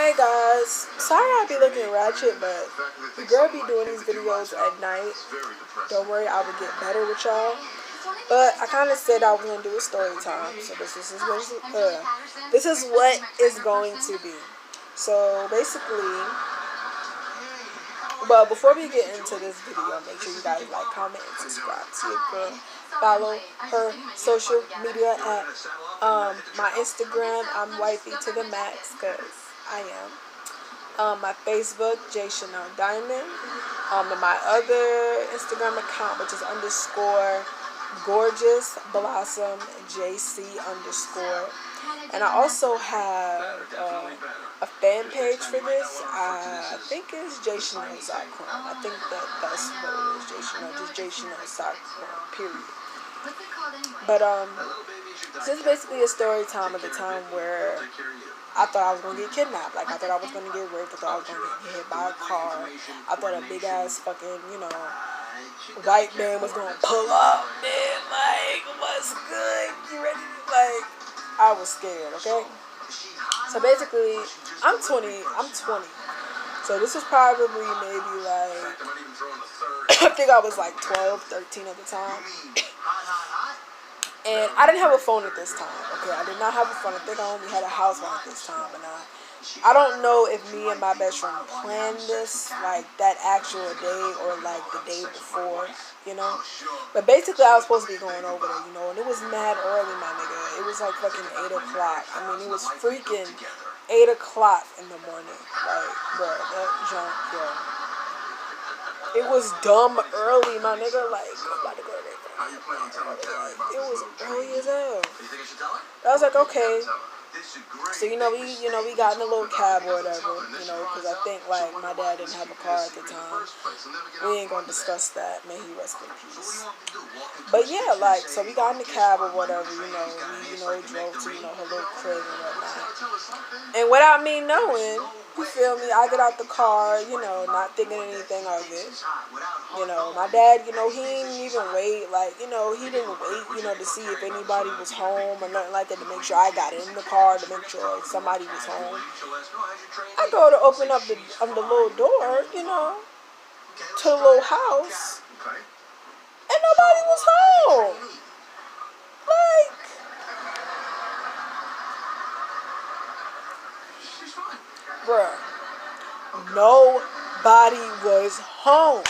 Hey guys, sorry I be looking ratchet, but the girl be doing these videos at night. Don't worry, I will get better with y'all. But I kind of said I was gonna do a story time, so this is what is going to be. So basically, well, before we get into this video, make sure you guys like, comment, and subscribe to your girl. Follow her social media at my Instagram. I'm Imwifeytothemax because I am. My Facebook, J.Chanel Diamond. And my other Instagram account, which is _gorgeous blossom JC _. And I also have a fan page for this. I think it's JChanel.com. I think that's what it is, JChanel, just JChanel.com, period. But this is basically a story time of the time where I thought I was gonna get kidnapped. Like, I thought I was gonna get raped. I thought I was gonna get hit by a car. I thought a big ass fucking, white man was gonna pull up. Man, like, what's good? You ready? Like, I was scared. Okay. So basically, I'm 20. So this was probably maybe like I think I was like 12, 13 at the time. And I didn't have a phone at this time. Okay, I did not have a phone. I think I only had a house phone at this time. And I don't know if me and my best friend planned this like that actual day or like the day before, But basically, I was supposed to be going over there, and it was mad early, my nigga. It was like fucking 8 o'clock. I mean, it was freaking 8 o'clock in the morning. Like, bro, that junk, yo. It was dumb early, my nigga. Like, I'm about to go to bed. It was early as hell. I was like, okay. So, we got in a little cab or whatever, because I think, like, my dad didn't have a car at the time. We ain't gonna discuss that. May he rest in peace. But, yeah, like, so we got in the cab or whatever, we, drove to, her little crib and whatnot. And without me knowing, you feel me, I get out the car, not thinking anything of it. My dad, he didn't even wait, like, he didn't wait, to see if anybody was home or nothing like that, to make sure I got in the car, to make sure somebody was home. I go to open up the little door, to the little house, and nobody was home. Like, bruh, nobody was home.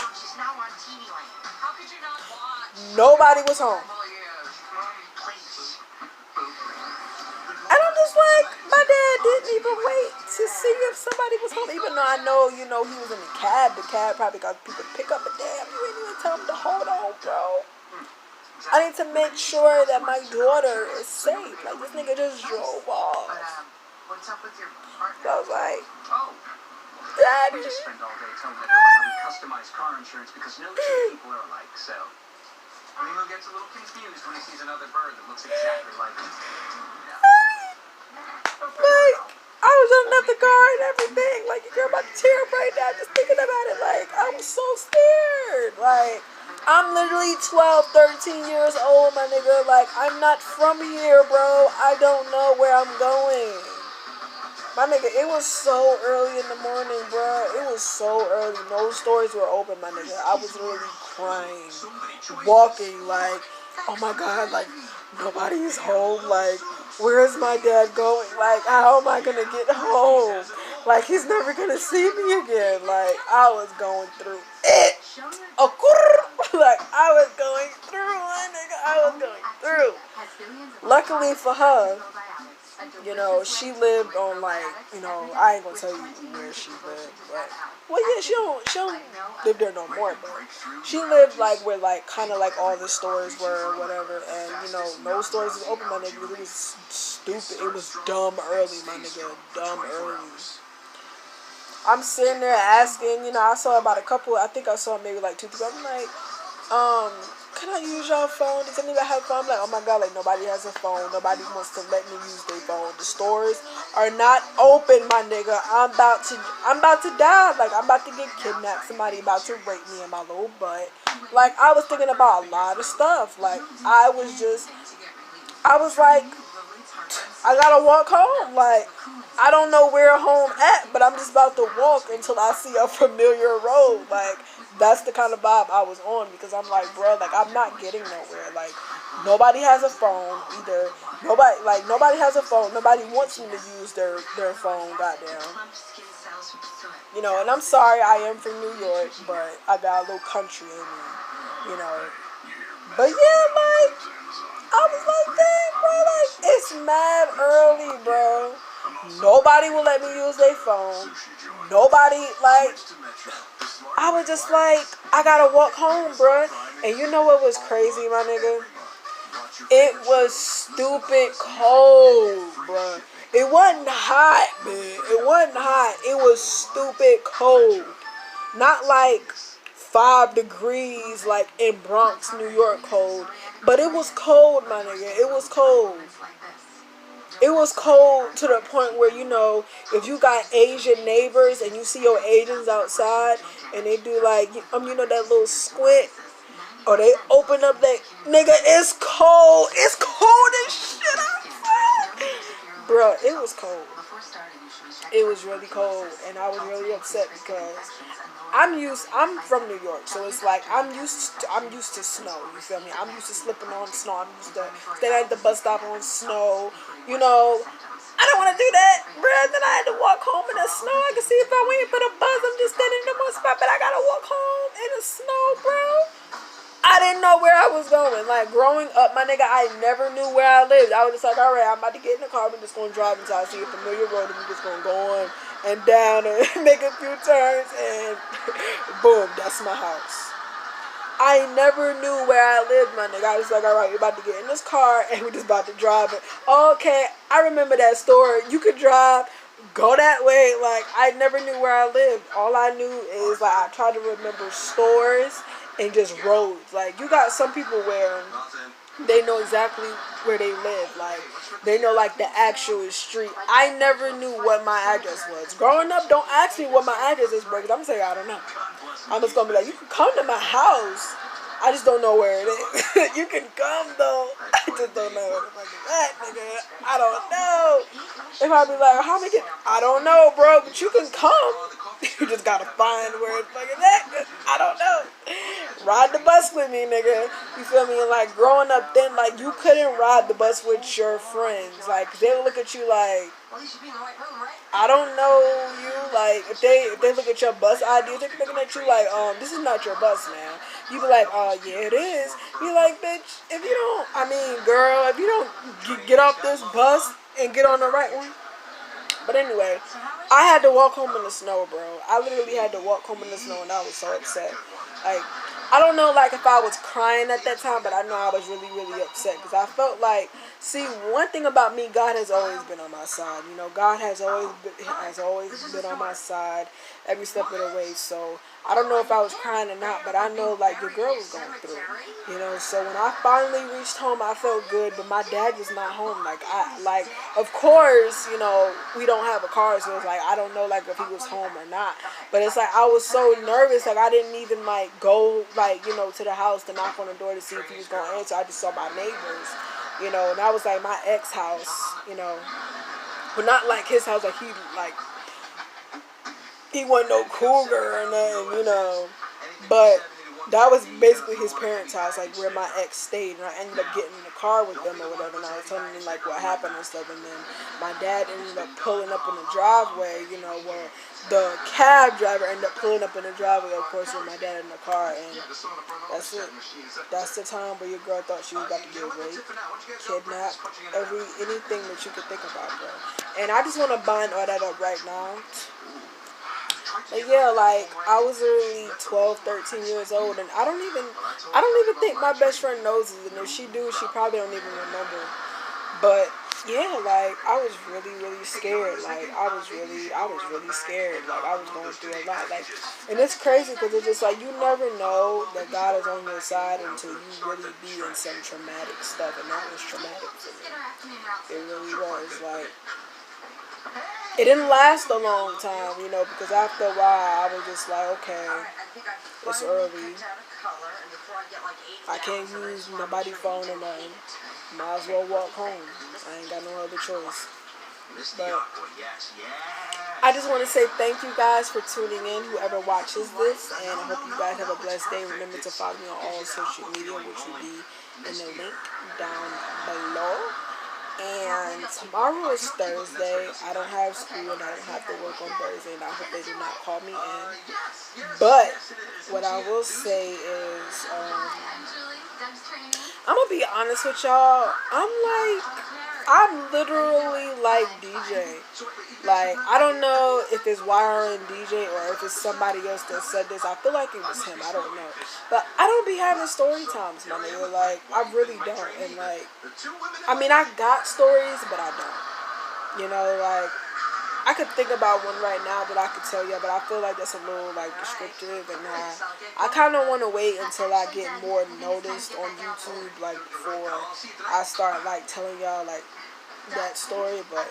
Nobody was home. And I'm just like, my dad didn't even wait to see if somebody was home. Even though I know, he was in the cab. The cab probably got people to pick up, but damn, you didn't even tell him to hold on, bro. I need to make sure that my daughter is safe. Like, this nigga just drove off. So I was like, Daddy. We just spend all day telling everyone how we customize car insurance because no two people are alike, so Leo gets a little confused when he sees another bird that looks exactly like him. Like, I was running up the car and everything. Like, your girl about to tear up right now just thinking about it. Like, I was so scared. Like, I'm literally 12, 13 years old, my nigga. Like, I'm not from here, bro. I don't know where I'm going. My nigga, it was so early in the morning, bro. It was so early. No stores were open, my nigga. I was literally crying, walking, like, oh my God, like, nobody is home. Like, where is my dad going? Like, how am I going to get home? Like, he's never going to see me again. Like, I was going through it. Like, I was going through, my nigga. I was going through. Luckily for her, she lived on, like, I ain't gonna tell you where she lived, but, well, yeah, she don't live there no more, but she lived, like, where, like, kind of, like, all the stores were or whatever, and, no stores was open, my nigga. It was stupid. It was dumb early, my nigga. Dumb early. I'm sitting there asking, I saw about a couple, I think I saw maybe, like, 2 people. I'm like, can I use your phone? Does anybody have a phone? I'm like, oh my God, like, nobody has a phone. Nobody wants to let me use their phone. The stores are not open, my nigga. I'm about to die. Like, I'm about to get kidnapped. Somebody about to rape me in my little butt. Like, I was thinking about a lot of stuff. Like, I was like I gotta walk home. Like, I don't know where home at, but I'm just about to walk until I see a familiar road. Like, that's the kind of vibe I was on, because I'm like, bro, like, I'm not getting nowhere. Like, nobody has a phone either. Nobody has a phone. Nobody wants me to use their phone. Goddamn. You know, and I'm sorry, I am from New York, but I got a little country in me. You know. But yeah, like, I was like, dang, bro, like, it's mad early, bro. Nobody will let me use their phone. Nobody, like, I was just like, I gotta walk home, bro. And you know what was crazy, my nigga? It was stupid cold, bro. It wasn't hot, man. It wasn't hot. It was stupid cold. Not like 5 degrees like in Bronx, New York cold. But it was cold, my nigga. It was cold. It was cold to the point where, you know, if you got Asian neighbors and you see your Asians outside and they do like, you know, that little squint, or they open up that, nigga, it's cold. It's cold as shit outside. Bro, it was cold. It was really cold, and I was really upset because I'm from New York, so it's like I'm used to snow. You feel me? I'm used to slipping on snow. I'm used to staying at the bus stop on snow. You know, I don't want to do that, bro. Then I had to walk home in the snow. I can see if I wait for the bus, I'm just standing in one spot, but I gotta walk home in the snow, bro. I didn't know where I was going. Like, growing up, my nigga, I never knew where I lived. I was just like, all right, I'm about to get in the car. We're just going to drive until I see a familiar road, and we're just going to go on and down and make a few turns, and boom, that's my house. I never knew where I lived, my nigga. I was like, all right, we're about to get in this car, and we're just about to drive it. Okay, I remember that story. You could drive, go that way. Like, I never knew where I lived. All I knew is, like, I tried to remember stores and just roads. Like, you got some people where they know exactly where they live. Like, they know, like, the actual street. I never knew what my address was. Growing up, don't ask me what my address is, bro, because I'm going to say I don't know. I'm just going to be like, you can come to my house. I just don't know where it is. You can come, though. I just don't know where the fuck is at, nigga. I don't know. If I be like, how many I don't know, bro, but you can come. You just gotta find where the fuck is at. I don't know. Ride the bus with me, nigga. You feel me? And like, growing up then, like, you couldn't ride the bus with your friends. Like, they would look at you like, I don't know you. Like, if they look at your bus ID, they're looking at you like, this is not your bus, man. You be like, yeah, it is. You like, bitch, if you don't, I mean, girl, if you don't get off this bus and get on the right one. But anyway, I had to walk home in the snow, bro. I literally had to walk home in the snow, and I was so upset. Like, I don't know, like, if I was crying at that time, but I know I was really, really upset, because I felt like, see, one thing about me, God has always been on my side. You know, God has always been on my side every step of the way. So I don't know if I was crying or not, but I know, like, your girl was going through. You know, so when I finally reached home, I felt good, but my dad was not home. Like, of course, you know, we don't have a car, so it's like, I don't know, like, if he was home or not. But it's like, I was so nervous, like, I didn't even, like, go, like, you know, to the house to knock on the door to see if he was going to answer. I just saw my neighbors, you know, and that was, like, my ex house, you know. But not, like, his house, like, he wasn't no cougar or nothing, you know. But that was basically his parents' house, like, where my ex stayed. And I ended up getting in the car with them or whatever, and I was telling them, like, what happened and stuff. And then my dad ended up pulling up in the driveway, you know, where the cab driver ended up pulling up in the driveway, of course, with my dad in the car. And that's it. That's the time where your girl thought she was about to get raped, kidnapped, anything that you could think about, bro. And I just want to bind all that up right now. But yeah, like, I was really 12, 13 years old, and I don't even think my best friend knows it, and if she do, she probably don't even remember. But yeah, like, I was really, really scared. Like, I was really scared. Like, I was going through a lot. Like, and it's crazy because it's just like, you never know that God is on your side until you really be in some traumatic stuff, and that was traumatic for me. It really was. Like, it didn't last a long time, you know, because after a while I was just like, okay, it's early. I can't use nobody's phone or nothing. Might as well walk home. I ain't got no other choice. But I just want to say thank you guys for tuning in, whoever watches this, and I hope you guys have a blessed day. Remember to follow me on all social media, which will be in the link down below. And tomorrow is Thursday. I don't have school and I don't have to work on Thursday, and I hope they do not call me in. But what I will say is, I'm gonna be honest with y'all. I'm literally like DJ. Like, I don't know if it's YRN DJ or if it's somebody else that said this. I feel like it was him. I don't know. But I don't be having story times, my nigga. Like, I really don't. And, like, I mean, I got stories, but I don't. You know, like, I could think about one right now that I could tell you, but I feel like that's a little, like, descriptive. And I kind of want to wait until I get more noticed on YouTube, like, before I start, like, telling y'all, like, that story. But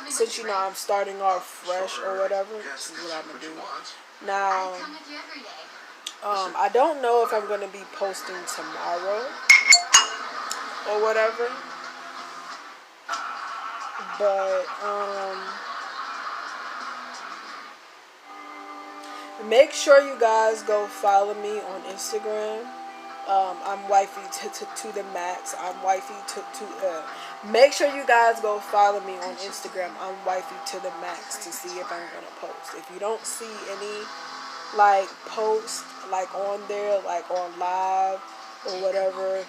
since, you know, I'm starting off fresh or whatever, this is what I'm going to do. Now, I don't know if I'm going to be posting tomorrow or whatever. But, make sure you guys go follow me on Instagram. I'm wifey to the max. I'm wifey to make sure you guys go follow me on Instagram. I'm wifey to the max to see if I'm gonna post. If you don't see any like post like on there, like on live or whatever,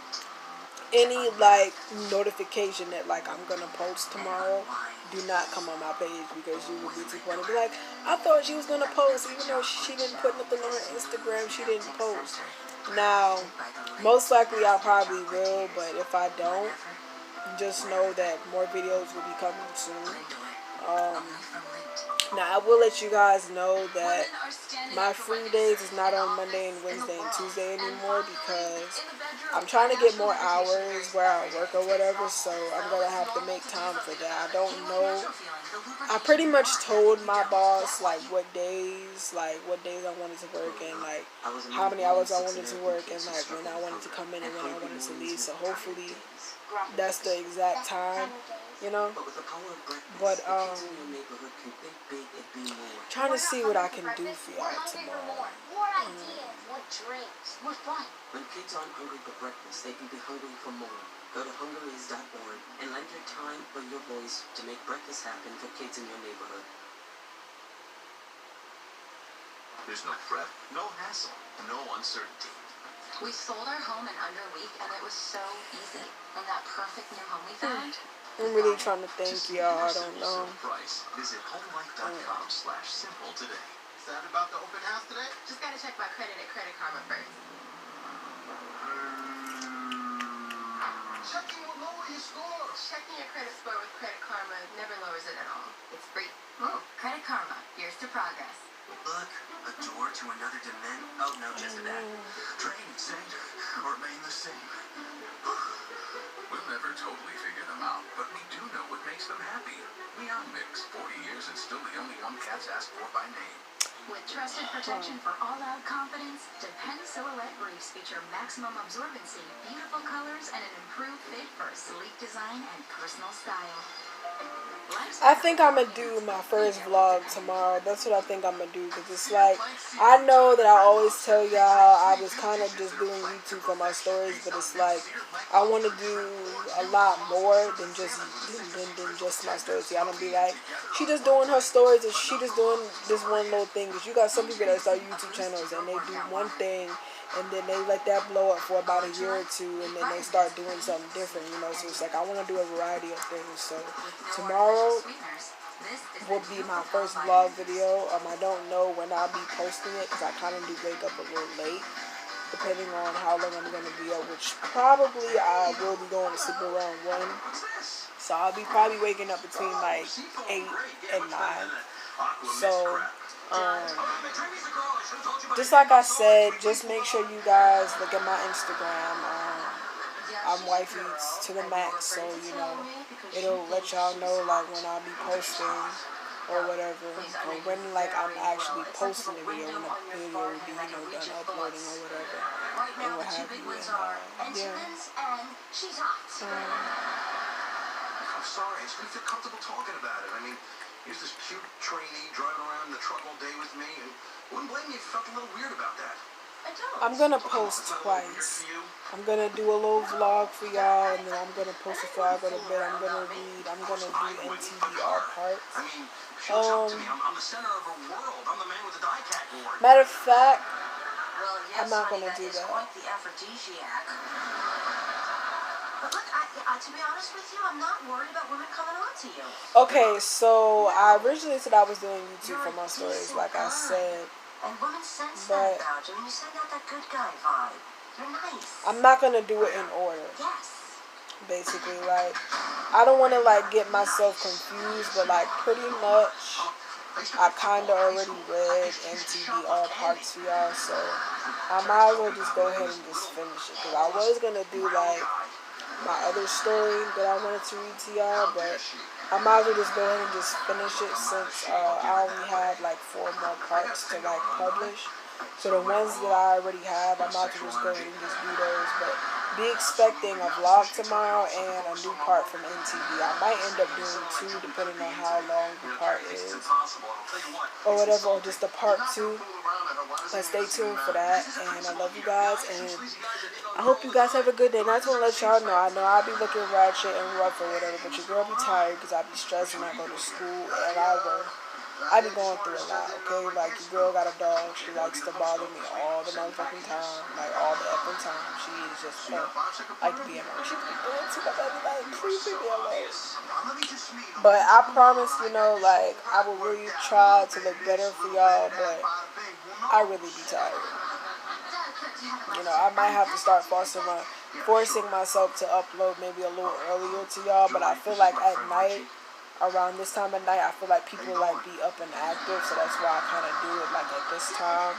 any like notification that like I'm gonna post tomorrow, do not come on my page, because you will be too funny. Be like, I thought she was gonna post, even though she didn't put nothing on her Instagram. She didn't post. Now, most likely I probably will, but if I don't, just know that more videos will be coming soon. Now, I will let you guys know that my free days is not on Monday and Wednesday and Tuesday anymore, because I'm trying to get more hours where I work or whatever, so I'm going to have to make time for that. I don't know. I pretty much told my boss, like, what days I wanted to work, and, like, how many hours I wanted to work, and, like, when I wanted to come in and when I wanted to leave. So hopefully that's the exact time, you know. But, trying to see what I can do for y'all tomorrow. When kids aren't hungry for breakfast, they can be hungry for more. Go to hungaries.org and lend your time or your voice to make breakfast happen for kids in your neighborhood. There's no prep, no hassle, no uncertainty. We sold our home in under a week, and it was so easy. And that perfect new home we found. I'm really trying to think, y'all. I don't know. Price. Visit homelife.com/simple today. Excited about the open house today? Just gotta check my credit at Credit Karma first. Checking will lower your score. Checking your credit score with Credit Karma never lowers it at all. It's free. Oh. Credit Karma. Here's to progress. Look, a door to another dimension. Oh, no, just that. Drain, sink, or remain the same. We'll never totally figure them out, but we do know what makes them happy. Meow Mix, 40 years and still the only one cats ask for by name. With trusted protection for all-out confidence, Depend Silhouette briefs feature maximum absorbency, beautiful colors, and an improved fit for sleek design and personal style. I think I'm going to do my first vlog tomorrow. That's what I think I'm going to do, because it's like, I know that I always tell y'all I was kind of just doing YouTube for my stories, but it's like, I want to do a lot more than just my stories. Y'all don't be like, she just doing her stories, and she just doing this one little thing. Because you got some people that start YouTube channels, and they do one thing, and then they let that blow up for about a year or two, and then they start doing something different, you know. So it's like, I want to do a variety of things. So tomorrow will be my first vlog video. I don't know when I'll be posting it, because I kind of do wake up a little late, depending on how long I'm going to be up, which probably I will be going to sleep around 1. So I'll be probably waking up between like 8 and 9. So, just like I said, just make sure you guys look at my Instagram. I'm wifey to the max, so, you know, it'll let y'all know, like, when I'll be posting or whatever, or when like I'm actually posting the video, when the video will be, done uploading or whatever, and what have you. And yeah. She's hot. I'm sorry, I just didn't feel comfortable talking about it. I mean, here's this cute trainee driving around in the truck all day with me, and wouldn't blame me if you felt a little weird about that. I'm gonna post twice. I'm gonna do a little vlog for y'all, and then I'm gonna post it before I go to bed. I'm gonna read. I'm gonna do NTBR parts. I mean, she looks up to me. I'm the center of her world. I'm the man with the die-cat board. Matter of fact, Well, yes, I'm not honey, gonna do is that. quite the aphrodisiac. But look, to be honest with you, I'm not worried about women coming on to you. Okay, so I originally said I was doing YouTube for my stories, like I said. And women sense But that about you, and you send out that good guy vibe. You're nice. I'm not gonna do it in order. Yes. Basically, like, I don't want to like get myself confused, but like pretty much I kind of already read NTBR parts for y'all, so I might as well just go ahead and just finish it, because I was gonna do like my other story that I wanted to read to y'all, but I might as well just go ahead and just finish it, since I only have like 4 more parts to like publish. So the ones that I already have, I might as well just go ahead and just do those. But be expecting a vlog tomorrow and a new part from NTB. I might end up doing 2 depending on how long the part is, or whatever, or just a part 2. But stay tuned for that, and I love you guys, and I hope you guys have a good day. And I just want to let y'all know, I know I'll be looking ratchet and rough or whatever, but your girl be tired because I be stressed when I go to school, and I be going through a lot, okay? Like, your girl got a dog. She likes to bother me all the motherfucking time. Like, all the effing time. She is just, like to be alone. She be doing too much. Like, please leave me alone. But I promise, like, I will really try to look better for y'all, but I really be tired. I might have to start forcing myself to upload maybe a little earlier to y'all, but I feel like at night, around this time of night, I feel like people like be up and active, so that's why I kind of do it like at this time.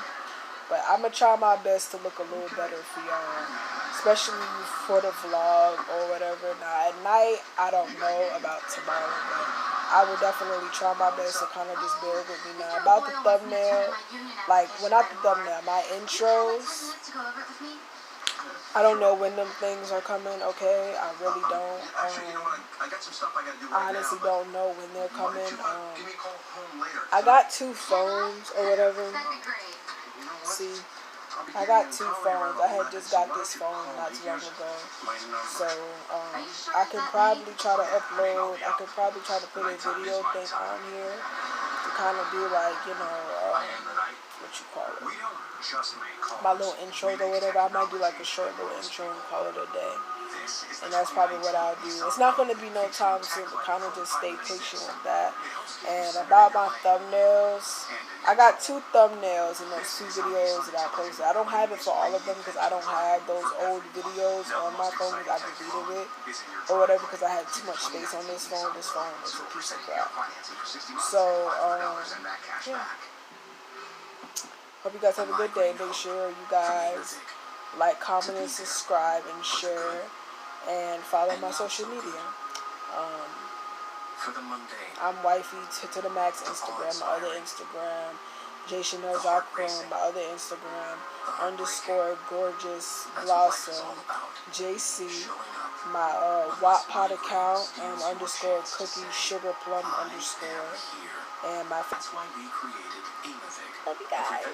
But I'm gonna try my best to look a little better for y'all, especially for the vlog or whatever. Now at night, I don't know about tomorrow, but I will definitely try my best to kind of just bear with me. Now about the thumbnail, like, well, not the thumbnail, my intros, I don't know when them things are coming, okay? I really don't. I honestly don't know when they're coming. I got 2 phones or whatever. See, I got 2 phones. I had just got this phone not too long ago. So, I can probably try to upload, I could probably try to put a video thing on here to kind of do like, what you call it, my little intros or whatever. I might do like a short little intro and call it a day. And that's probably what I'll do. It's not going to be no time soon, but kind of just stay patient with that. And about my thumbnails, I got 2 thumbnails in those 2 videos that I posted. I don't have it for all of them because I don't have those old videos on my phone because I deleted it or whatever because I had too much space on this phone. This phone is a piece of crap. So, yeah. Hope you guys have a good day. Make sure you guys like, comment, and subscribe, and share, and follow my social media. I'm Imwifeytothemax Instagram, my other Instagram, Jchanel.com, my other Instagram, _gorgeous blossom, JC, my Wattpot account, and _cookie sugar plum _ and my. Love you guys.